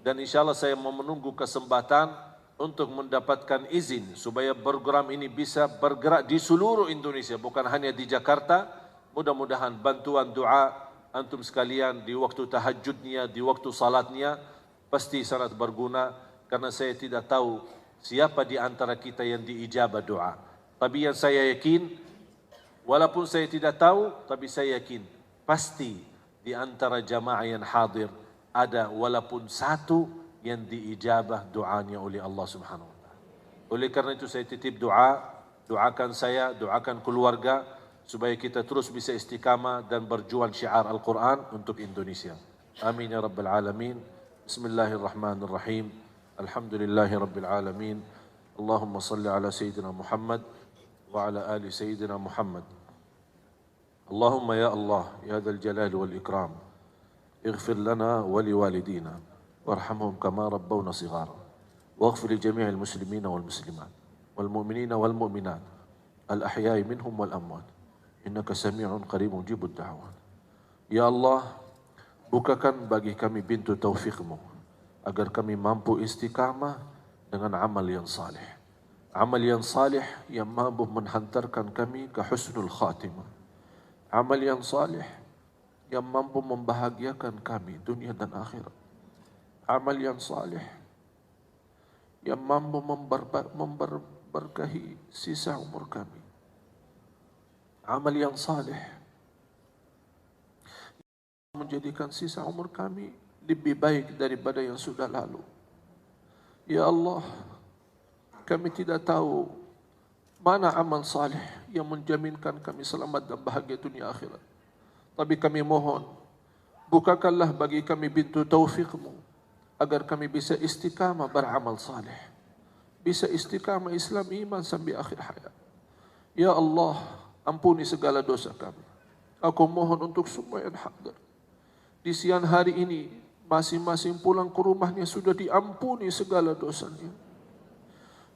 Dan insyaAllah saya mau menunggu kesempatan untuk mendapatkan izin supaya program ini bisa bergerak di seluruh Indonesia, bukan hanya di Jakarta. Mudah-mudahan bantuan doa antum sekalian di waktu tahajudnya, di waktu salatnya pasti sangat berguna, karena saya tidak tahu siapa di antara kita yang diijabah doa. Tapi yang saya yakin, walaupun saya tidak tahu, tapi saya yakin pasti di antara jamaah yang hadir ada walaupun satu yang diijabah doanya oleh Allah Subhanahu wa taala. Oleh karena itu saya titip doa, doakan saya, doakan keluarga supaya kita terus bisa istiqamah dan berjuang syiar Al-Quran untuk Indonesia. Amin ya rabbal alamin. Bismillahirrahmanirrahim. Alhamdulillahi Rabbil Alamin. Allahumma salli ala Sayyidina Muhammad wa ala ali Sayyidina Muhammad. Allahumma ya Allah, ya dhal jalali wal ikram, اغفر لنا ولوالدينا وارحمهم كما ربونا صغارا واغفر لجميع المسلمين والمسلمات والمؤمنين والمؤمنات الأحياء منهم والأموات إنك سميع قريب مجيب الدعوات. Ya Allah, bukakan bagi kami pintu taufikmu agar kami mampu istiqamah dengan amal yang salih. Amal yang salih yang mampu menghantarkan kami ke husnul khatimah. Amal yang salih yang mampu membahagiakan kami dunia dan akhirat. Amal yang salih yang mampu memberkahi sisa umur kami. Amal yang salih menjadikan sisa umur kami lebih baik daripada yang sudah lalu. Ya Allah, kami tidak tahu mana amal salih yang menjaminkan kami selamat dan bahagia dunia akhirat. Tapi kami mohon, bukakanlah bagi kami pintu taufikmu agar kami bisa istiqamah beramal salih, bisa istiqamah Islam iman sampai akhir hayat. Ya Allah, ampuni segala dosa kami. Aku mohon untuk semua yang hadir di siang hari ini, masing-masing pulang ke rumahnya sudah diampuni segala dosanya,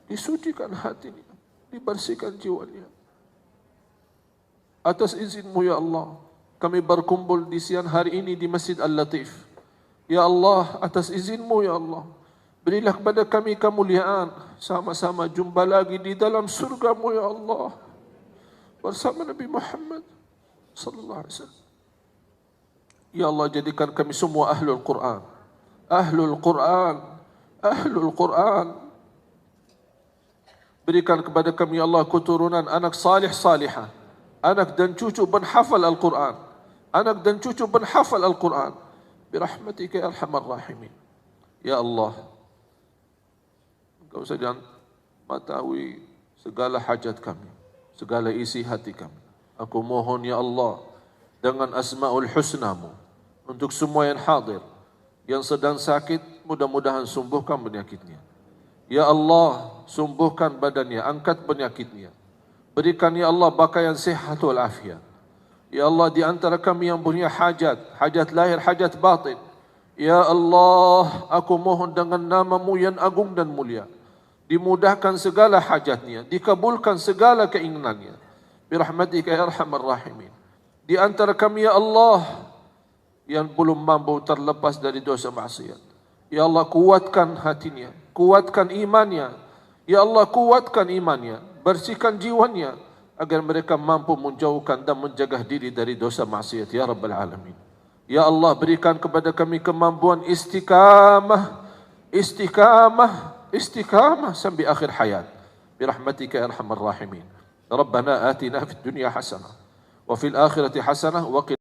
disucikan hatinya, dibersihkan jiwanya. Atas izinmu ya Allah, kami berkumpul di siang hari ini di Masjid Al-Latif. Ya Allah, atas izinmu ya Allah, berilah kepada kami kemuliaan, sama-sama jumpa lagi di dalam surgamu ya Allah, bersama Nabi Muhammad sallallahu alaihi wasallam. Ya Allah, jadikan kami semua ahlul Quran. Ahlul Quran. Ahlul Quran. Berikan kepada kami ya Allah keturunan anak salih salihah, anak dan cucu penghafal Al-Quran, anak dan cucu penghafal Al-Quran, birahmatika ya arhamar rahimin. Ya Allah, Engkau saja mengetahui segala hajat kami, segala isi hati kami. Aku mohon ya Allah, dengan asma'ul husnamu, untuk semua yang hadir, yang sedang sakit, mudah-mudahan sembuhkan penyakitnya. Ya Allah, sembuhkan badannya, angkat penyakitnya. Berikan ya Allah bakaian sehat wal afiat. Ya Allah, di antara kami yang punya hajat, hajat lahir, hajat batin, ya Allah, aku mohon dengan nama-Mu yang agung dan mulia, dimudahkan segala hajatnya, dikabulkan segala keinginannya, birahmatika ya arhamar rahimin. Di antara kami ya Allah yang belum mampu terlepas dari dosa maksiat, ya Allah, kuatkan hatinya, kuatkan imannya. Ya Allah, kuatkan imannya, bersihkan jiwanya, agar mereka mampu menjauhkan dan menjaga diri dari dosa maksiat ya Rabbal Alamin. Ya Allah, berikan kepada kami kemampuan istiqamah, istiqamah, istiqamah sampai akhir hayat, birahmatika ya arhamar rahimin. Rabbana atina fid dunya hasanah wa fil akhirati hasanah wa qina